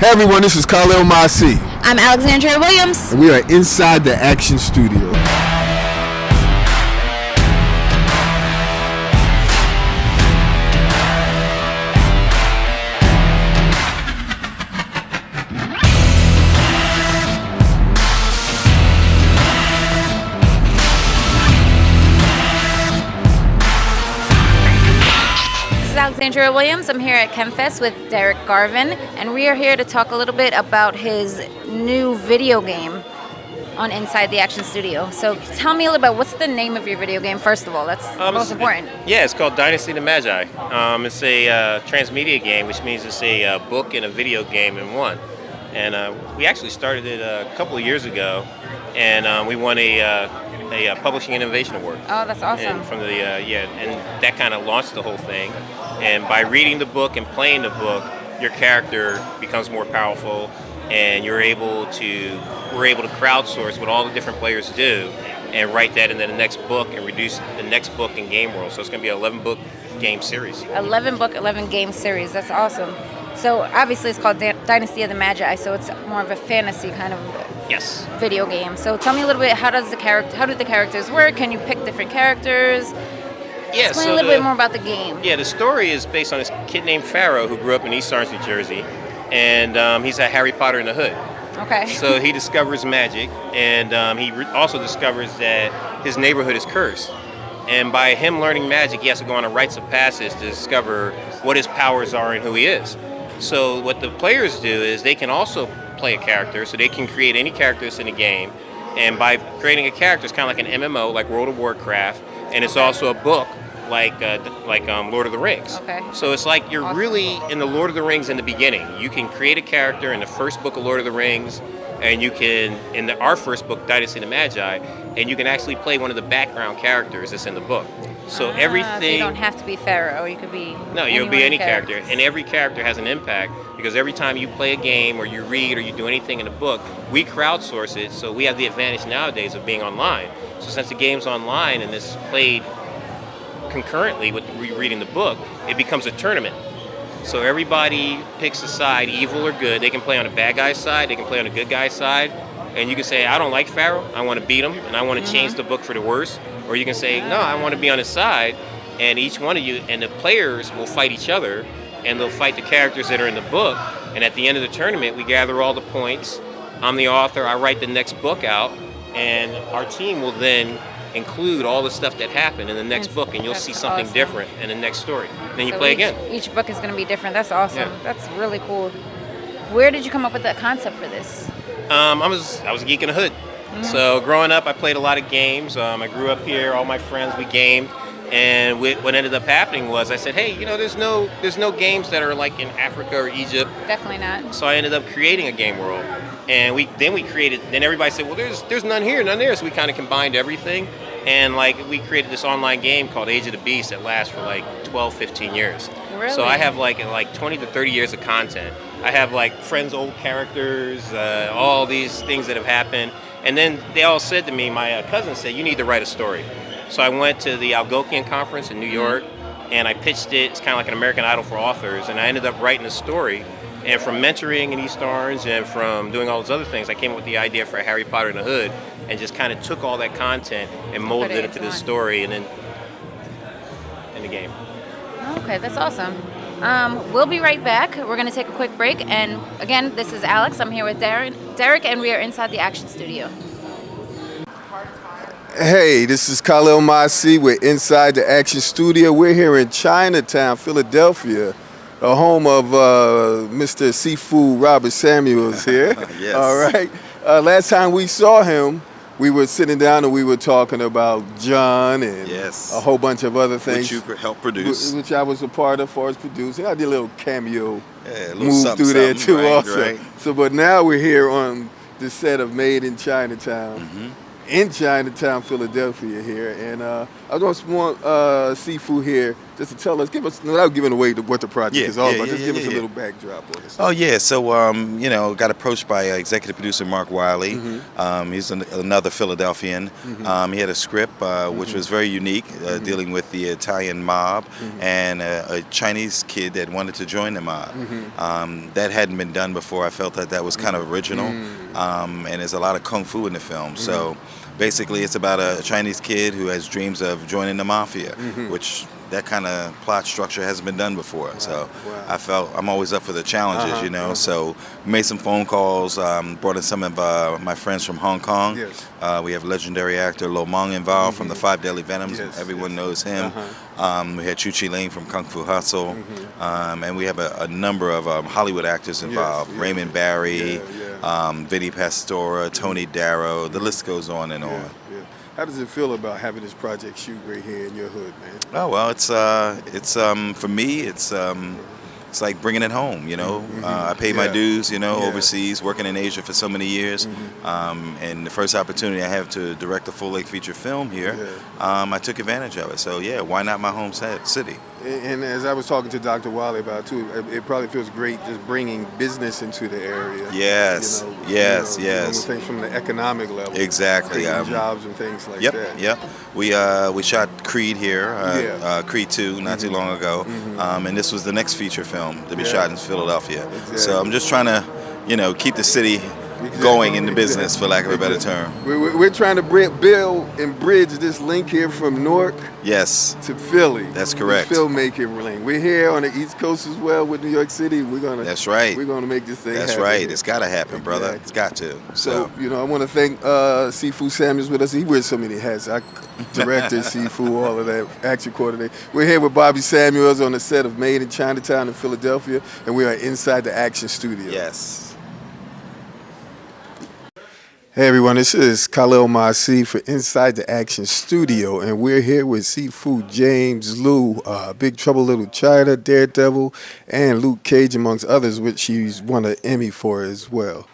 Hey everyone, this is KHALIL MAASI. I'm Alexandria Williams. And we are inside the action studio. Alexandria Williams. I'm here at ChemFest with Derek Garvin, and we are here to talk a little bit about his new video game on Inside the Action Studio. So tell me a little bit, what's the name of your video game, first of all? That's most important. Yeah, it's called Dynasty of the Magi. It's a transmedia game, which means it's a book and a video game in one. And we actually started it a couple of years ago, and we won a Publishing Innovation Award. Oh, that's awesome. And from the and that kind of launched the whole thing. And by reading the book and playing the book, your character becomes more powerful, and we're able to crowdsource what all the different players do and write that into the next book and reduce the next book in Game World. So it's going to be an 11-book game series. 11-book, 11-game series. That's awesome. So obviously it's called Dynasty of the Magi, so it's more of a fantasy kind of video game. So tell me a little bit, how do the characters work? Can you pick different characters? Yeah, explain a little bit more about the game. Yeah, the story is based on this kid named Pharaoh who grew up in East Orange, New Jersey, and he's a Harry Potter in the hood. Okay. So he discovers magic, and he also discovers that his neighborhood is cursed. And by him learning magic, he has to go on a rites of passage to discover what his powers are and who he is. So what the players do is they can also play a character, so they can create any characters in the game. And by creating a character, it's kind of like an MMO, like World of Warcraft, and it's also a book, like Lord of the Rings. Okay. So it's like you're really in the Lord of the Rings in the beginning. You can create a character in the first book of Lord of the Rings, and you can, in our first book, Dynasty of the Magi, and you can actually play one of the background characters that's in the book. So everything... So you don't have to be Pharaoh, you could be... No, you'll be any character, and every character has an impact, because every time you play a game, or you read, or you do anything in a book, we crowdsource it, so we have the advantage nowadays of being online. So since the game's online, and it's played concurrently with reading the book, it becomes a tournament. So everybody picks a side, evil or good. They can play on the bad guy's side, they can play on the good guy's side, and you can say, I don't like Pharaoh, I want to beat him, and I want to change the book for the worse. Or you can say, no, I want to be on his side, and each one of you, and the players will fight each other, and they'll fight the characters that are in the book, and at the end of the tournament, we gather all the points. I'm the author, I write the next book out, and our team will then include all the stuff that happened in the next book, and you'll see something different in the next story. Then you play again. Each book is going to be different. That's awesome. Yeah. That's really cool. Where did you come up with that concept for this? I was a geek in the hood. So growing up, I played a lot of games. I grew up here. All my friends, we gamed. And what ended up happening was I said, hey, there's no games that are like in Africa or Egypt. Definitely not. So I ended up creating a game world. And then everybody said, well, there's none here, none there. So we kind of combined everything. And we created this online game called Age of the Beast that lasts for 12, 15 years. Really? So I have 20 to 30 years of content. I have friends' old characters, all these things that have happened. And then they all said to me, my cousin said, you need to write a story. So I went to the Algonquian Conference in New York, and I pitched it. It's kind of like an American Idol for authors, and I ended up writing a story. And from mentoring in East Orange and from doing all those other things, I came up with the idea for Harry Potter in the Hood, and just kind of took all that content and molded it into this story, and then in the game. Okay, that's awesome. We'll be right back. We're going to take a quick break. And again, this is Alex. I'm here with Derek, and we are inside the Action Studio. Hey, this is KHALIL MAASI. We're inside the action studio. We're here in Chinatown, Philadelphia, the home of Mr. Seafood Robert Samuels here. Yes. All right. Last time we saw him, we were sitting down and we were talking about John and a whole bunch of other things. Which you helped produce. Which I was a part of as producing. I did a little cameo little move through there too right, also. Right. So, but now we're here on the set of Made in Chinatown. in Chinatown, Philadelphia here. And I just want Seafood here just to tell us, give us, without giving away what the project is all about, just give us a little backdrop on this. Oh yeah, so you know, got approached by executive producer Mark Wiley. He's another Philadelphian. He had a script which was very unique, dealing with the Italian mob and a Chinese kid that wanted to join the mob. That hadn't been done before. I felt that that was kind of original, and there's a lot of kung fu in the film. So basically, it's about a Chinese kid who has dreams of joining the mafia, which that kind of plot structure hasn't been done before. So I felt I'm always up for the challenges, you know. So made some phone calls, brought in some of my friends from Hong Kong. We have legendary actor Lo Meng involved from the Five Deadly Venoms. Everyone knows him. We had Chu Chi Ling from Kung Fu Hustle. And we have a number of Hollywood actors involved. Raymond Barry, Vinnie Pastora, Tony Darrow. The list goes on and on. How does it feel about having this project shoot right here in your hood, man? Oh well, it's for me, it's like bringing it home, you know. I paid my dues, you know, overseas, working in Asia for so many years, and the first opportunity I have to direct a full-length feature film here, I took advantage of it. So yeah, why not my home city? And as I was talking to Dr. Wiley about too, it probably feels great just bringing business into the area. Yes, you know, things from the economic level. Exactly. Jobs and things like that. Yep. We shot Creed here, Creed 2, not too long ago, and this was the next feeture film to be shot in Philadelphia. So I'm just trying to, you know, keep the city going in the business, for lack of a better term. We're trying to build and bridge this link here from Newark to Philly. That's correct. This filmmaking link. We're here on the East Coast as well with New York City. We're gonna. That's right. We're gonna make this thing happen. That's right. It's got to happen, brother. It's got to. So you know, I want to thank Seafood Samuels with us. He wears so many hats. Director, Seafood, all of that, action coordinator. We're here with Bobby Samuels on the set of Made in Chinatown in Philadelphia, and we are inside the action studio. Yes. Hey everyone, this is KHALIL MAASI for Inside the Action Studio, and we're here with Seafood, James, Lou, Big Trouble Little China, Daredevil, and Luke Cage, amongst others, which he's won an Emmy for as well.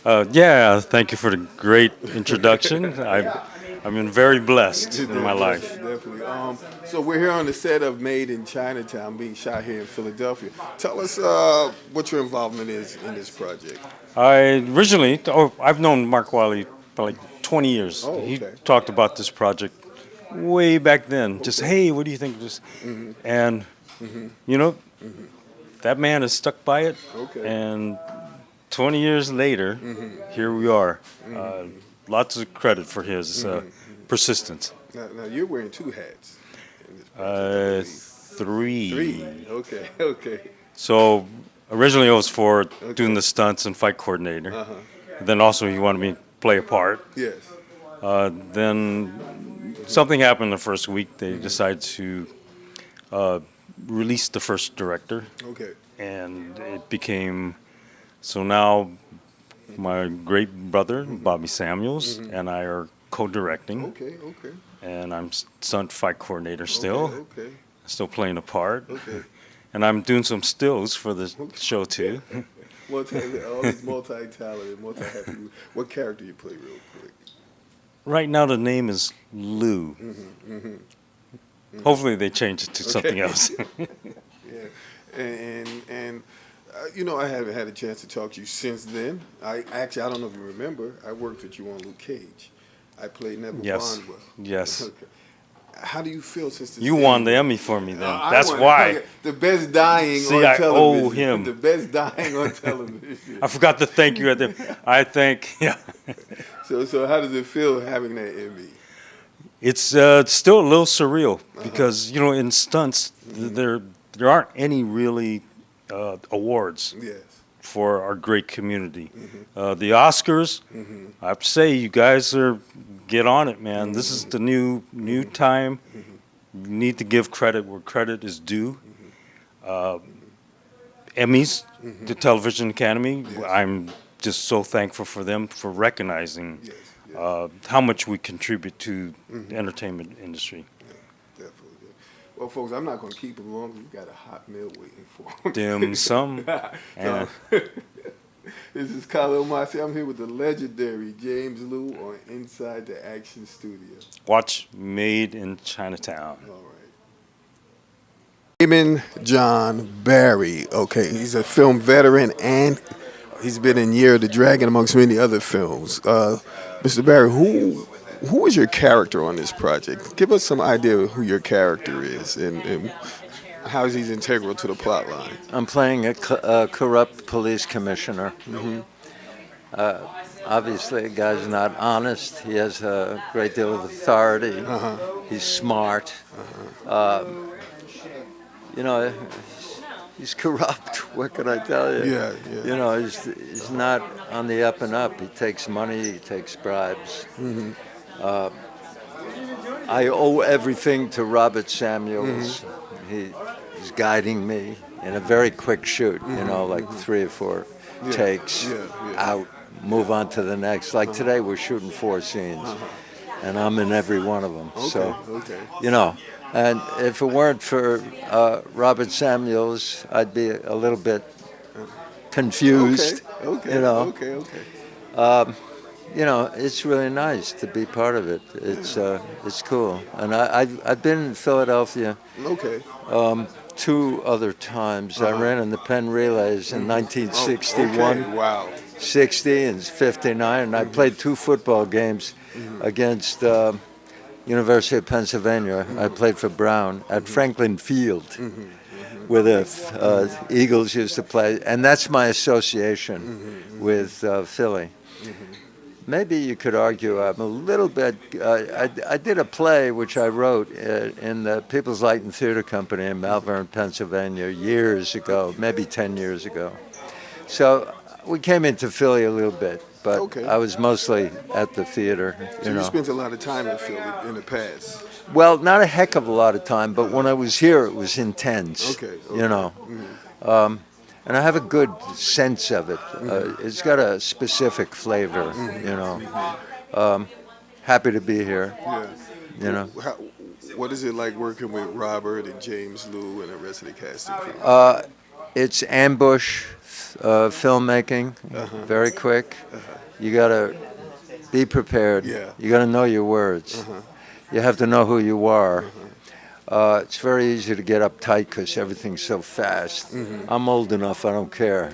Thank you for the great introduction. I've been very blessed in my life. Definitely. So we're here on the set of Made in Chinatown, being shot here in Philadelphia. Tell us what your involvement is in this project. I've known Mark Wiley for like 20 years. He talked about this project way back then. Just, hey, what do you think of this? And, you know, that man has stuck by it. And 20 years later, here we are. Lots of credit for his persistence. Now you're wearing two hats. Three. Okay. So originally it was for doing the stunts and fight coordinator. Then also he wanted me to play a part. Yes. Then something happened the first week. They decided to release the first director. And it became, so now my great brother, Bobby Samuels, and I are co-directing. And I'm stunt fight coordinator still. Still playing a part. And I'm doing some stills for the show too. All this multi-talented, multi-happy. What character you play real quick? Right now the name is Lou. Hopefully they change it to something else. And you know, I haven't had a chance to talk to you since then. I don't know if you remember, I worked with you on Luke Cage. I played Neville Bondwell. Yes. How do you feel since this? You won the Emmy for me then. That's why. The best dying on television. I owe him. The best dying on television. I forgot to thank you at the. I think. So how does it feel having that Emmy? It's still a little surreal because you know in stunts there aren't any really awards for our great community. The Oscars, I have to say, you guys get on it, man. This is the new time. You need to give credit where credit is due. Emmys, the Television Academy, I'm just so thankful for them for recognizing how much we contribute to the entertainment industry. Definitely. Well, folks, I'm not going to keep them long. We've got a hot meal waiting for them. Dim sum. This is KHALIL MAASI. I'm here with the legendary James Lou on Inside the Action Studio. Watch Made in Chinatown. All right. Raymond John Barry. Okay, he's a film veteran and he's been in Year of the Dragon amongst many other films. Mr. Barry, who is your character on this project? Give us some idea of who your character is and how he's integral to the plot line. I'm playing a corrupt police commissioner. Obviously, the guy's not honest. He has a great deal of authority. He's smart. You know, he's corrupt. What can I tell you? Yeah. You know, he's not on the up and up. He takes money. He takes bribes. I owe everything to Robert Samuels. He's guiding me in a very quick shoot, you know, like 3 or 4 takes, out, move on to the next. Like today, we're shooting 4 scenes, and I'm in every one of them. You know, and if it weren't for Robert Samuels, I'd be a little bit confused. You know. You know, it's really nice to be part of it. It's cool, and I've been in Philadelphia 2 other times. I ran in the Penn Relays in 1961, 60, and 59, and I played 2 football games against University of Pennsylvania. I played for Brown at Franklin Field, where the Eagles used to play, and that's my association with Philly. Maybe you could argue I'm a little bit. I did a play which I wrote in the People's Light and Theater Company in Malvern, Pennsylvania, years ago, maybe 10 years ago. So we came into Philly a little bit, but I was mostly at the theater. So you spent a lot of time in Philly in the past. Well, not a heck of a lot of time, but when I was here, it was intense. You know. And I have a good sense of it. It's got a specific flavor, you know. Happy to be here. You know. What is it like working with Robert and James Lou and the rest of the cast and crew? It's ambush filmmaking, very quick. You gotta be prepared. You gotta know your words. You have to know who you are. It's very easy to get uptight because everything's so fast. I'm old enough, I don't care.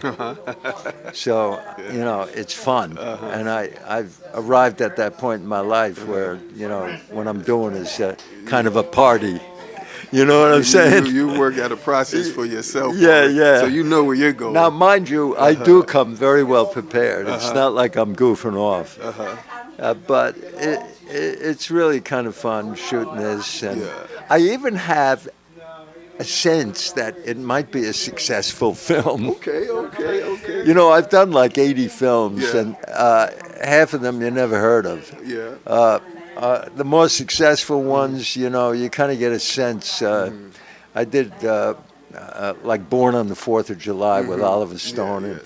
So, you know, it's fun. And I've arrived at that point in my life where, you know, what I'm doing is kind of a party. You know what I'm saying? You work out a process for yourself. Yeah. So you know where you're going. Now, mind you, I do come very well prepared. It's not like I'm goofing off. But it's really kind of fun shooting this. And I even have a sense that it might be a successful film. Okay. You know, I've done like 80 films, and half of them you never heard of. The more successful ones, you know, you kind of get a sense. I did like Born on the 4th of July with Oliver Stone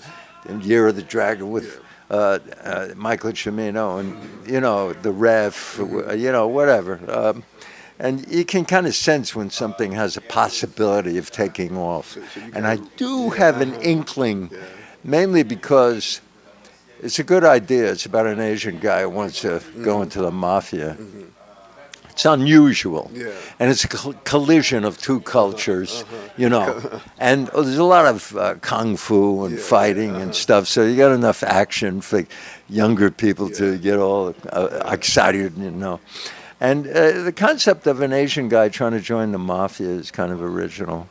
and Year of the Dragon with Michael Cimino and, you know, The Ref, you know, whatever. And you can kind of sense when something has a possibility of taking off. And I do have an inkling, mainly because it's a good idea. It's about an Asian guy who wants to go into the mafia. It's unusual. And it's a collision of 2 cultures, you know. And there's a lot of kung fu and fighting and stuff, so you got enough action for younger people to get all excited, you know. And the concept of an Asian guy trying to join the mafia is kind of original.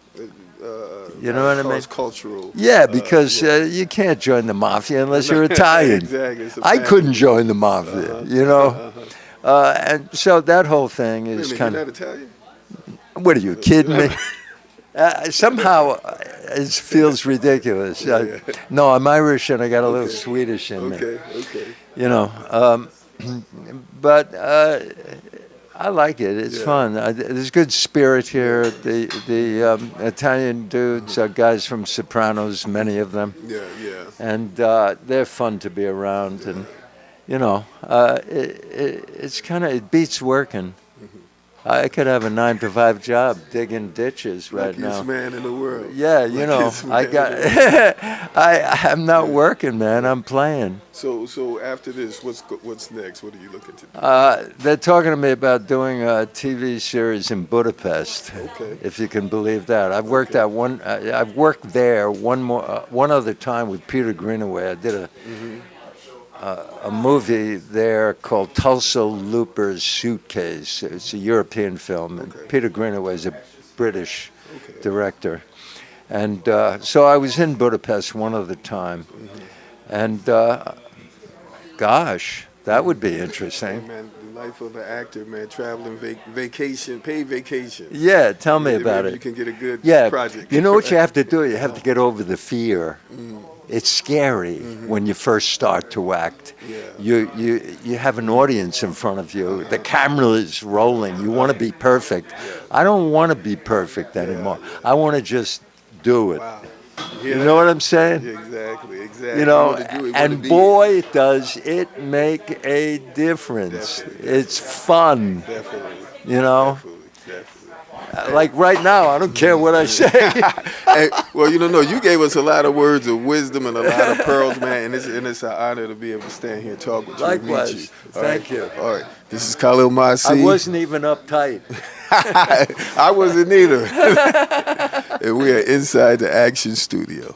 You know what I mean? It's cultural. Yeah, because you can't join the mafia unless you're Italian. Exactly. I couldn't join the mafia, you know. And so that whole thing is kind of. You're not Italian? What are you kidding me? Somehow it feels ridiculous. No, I'm Irish and I got a little Swedish in me. Okay. You know, but I like it. It's fun. There's good spirit here. The Italian dudes are guys from Sopranos, many of them. And they're fun to be around. And, you know, it's kind of, it beats working. I could have a 9-to-5 job digging ditches right now. Luckiest man in the world. Yeah, you know, Luckiest man I in got. the world. I'm not working, man. I'm playing. So after this, what's next? What are you looking to do? They're talking to me about doing a TV series in Budapest. Okay. If you can believe that. I've worked at one. I've worked there one other time with Peter Greenaway. I did a movie there called Tulsa Looper's Suitcase. It's a European film. And Peter Greenaway is a British director. And so I was in Budapest one other time. And gosh, that would be interesting. Hey, man, the life of an actor, man, traveling, vacation, paid vacation. Yeah, tell me about maybe it. You can get a good Yeah, project. you know what you have to do? You have to get over the fear. It's scary when you first start to act. Yeah. You have an audience in front of you. The camera is rolling. You want to be perfect. I don't want to be perfect anymore. I want to just do it. Wow. You know what I'm saying? Exactly. You know, wanna do it, wanna and be boy, does it make a difference. Definitely. It's fun, Definitely. you know? Definitely. Like right now, I don't care what I say. Hey, well, no, you gave us a lot of words of wisdom and a lot of pearls, man, and it's an honor to be able to stand here and talk with you. and meet Likewise. you. Thank you. All right. This is KHALIL MAASI. I wasn't even uptight. I wasn't either. And we are inside the Action Studio.